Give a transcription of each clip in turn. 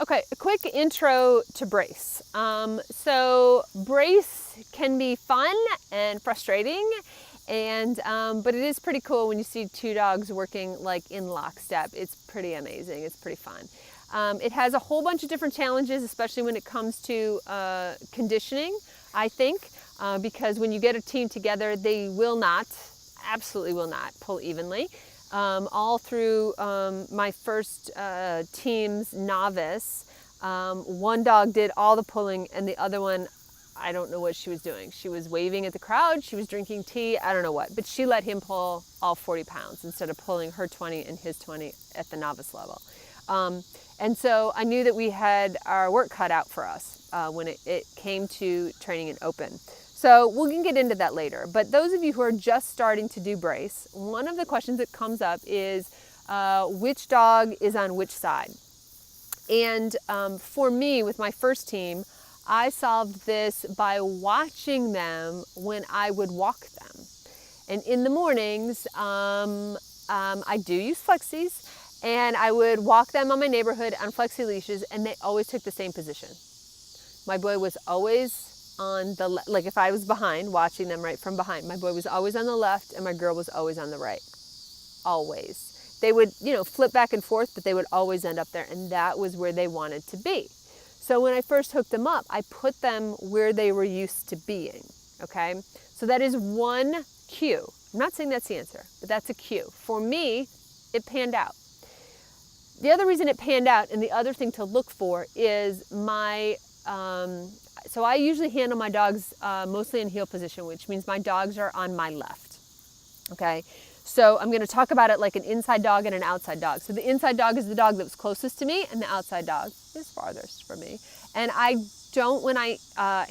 Okay, a quick intro to brace. So brace can be fun and frustrating, and but it is pretty cool when you see two dogs working like in lockstep. It's pretty amazing. It's pretty fun. It has a whole bunch of different challenges, especially when it comes to conditioning, I think, because when you get a team together, they will not, absolutely will not pull evenly. All through my first team's novice, one dog did all the pulling and the other one, I don't know what she was doing. She was waving at the crowd, she was drinking tea, I don't know what, but she let him pull all 40 pounds instead of pulling her 20 and his 20 at the novice level. And so I knew that we had our work cut out for us when it came to training in open. So we can get into that later. But those of you who are just starting to do brace, one of the questions that comes up is which dog is on which side? And for me, with my first team, I solved this by watching them when I would walk them. And in the mornings, I do use flexies, and I would walk them on my neighborhood on flexi leashes, and they always took the same position. My boy was always on the left, like if I was behind, watching them right from behind, my boy was always on the left and my girl was always on the right. Always. They would, flip back and forth, but they would always end up there, and that was where they wanted to be. So when I first hooked them up, I put them where they were used to being, okay? So that is one cue. I'm not saying that's the answer, but that's a cue. For me, it panned out. The other reason it panned out, and the other thing to look for, is so I usually handle my dogs mostly in heel position, which means my dogs are on my left, okay? So I'm going to talk about it like an inside dog and an outside dog. So the inside dog is the dog that was closest to me, and the outside dog is farthest from me. And I don't, when I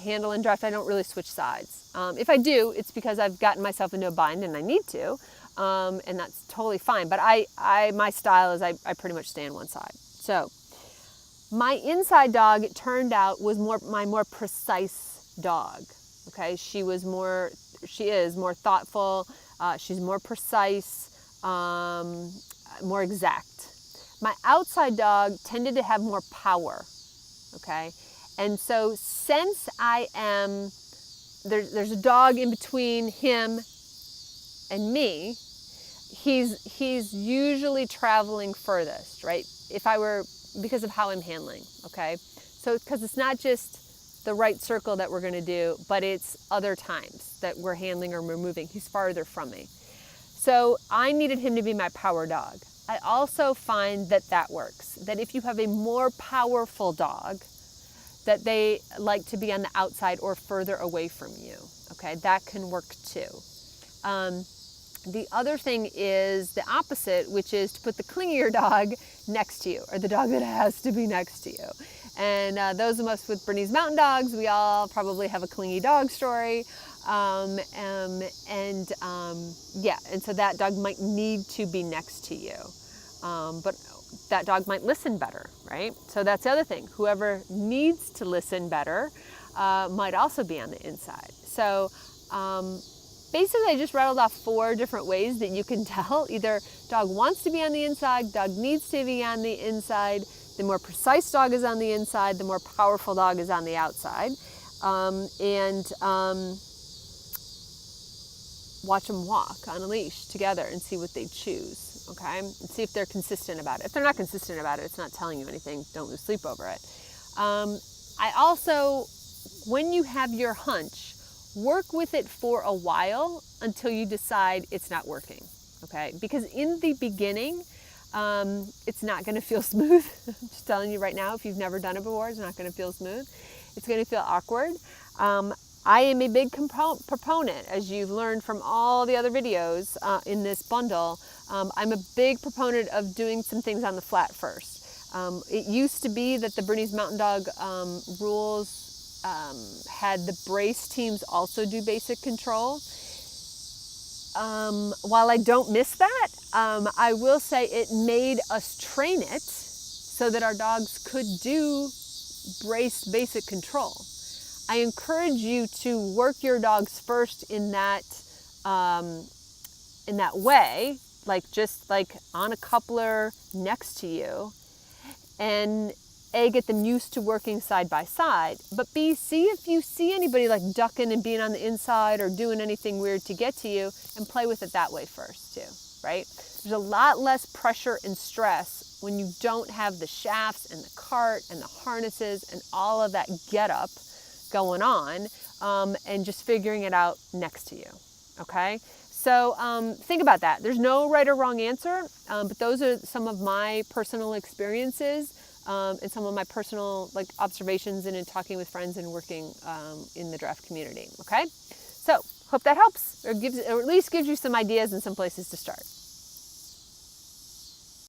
handle and draft, I don't really switch sides. If I do, it's because I've gotten myself into a bind and I need to, and that's totally fine. But my style is I pretty much stay on one side. So my inside dog, it turned out, was my more precise dog. Okay, she is more thoughtful. She's more precise, more exact. My outside dog tended to have more power. Okay, and so since I am there's a dog in between him and me, he's usually traveling furthest, right? Because of how I'm handling, okay? So, because it's not just the right circle that we're going to do, but it's other times that we're handling or we're moving. He's farther from me. So I needed him to be my power dog. I also find that works, that if you have a more powerful dog, that they like to be on the outside or further away from you, okay? That can work too. The other thing is the opposite, which is to put the clingier dog next to you, or the dog that has to be next to you. And those of us with Bernese Mountain Dogs, we all probably have a clingy dog story. And so that dog might need to be next to you. But that dog might listen better, right? So that's the other thing. Whoever needs to listen better might also be on the inside. So basically, I just rattled off 4 different ways that you can tell. Either dog wants to be on the inside, dog needs to be on the inside. The more precise dog is on the inside, the more powerful dog is on the outside. Watch them walk on a leash together and see what they choose, okay? And see if they're consistent about it. If they're not consistent about it, it's not telling you anything. Don't lose sleep over it. I also, when you have your hunch, work with it for a while until you decide it's not working, okay? Because in the beginning, it's not going to feel smooth. I'm just telling you right now, if you've never done it before, it's not going to feel smooth. It's going to feel awkward. I am a big proponent, as you've learned from all the other videos in this bundle. I'm a big proponent of doing some things on the flat first. It used to be that the Bernese Mountain Dog rules had the brace teams also do basic control. While I don't miss that, I will say it made us train it so that our dogs could do brace basic control. I encourage you to work your dogs first in that way, like just like on a coupler next to you, and A, get them used to working side by side, but B, see if you see anybody like ducking and being on the inside or doing anything weird to get to you, and play with it that way first too, right? There's a lot less pressure and stress when you don't have the shafts and the cart and the harnesses and all of that get up going on, and just figuring it out next to you, okay? So think about that. There's no right or wrong answer, but those are some of my personal experiences and some of my personal observations and in talking with friends and working in the draft community, okay? So hope that helps or at least gives you some ideas and some places to start.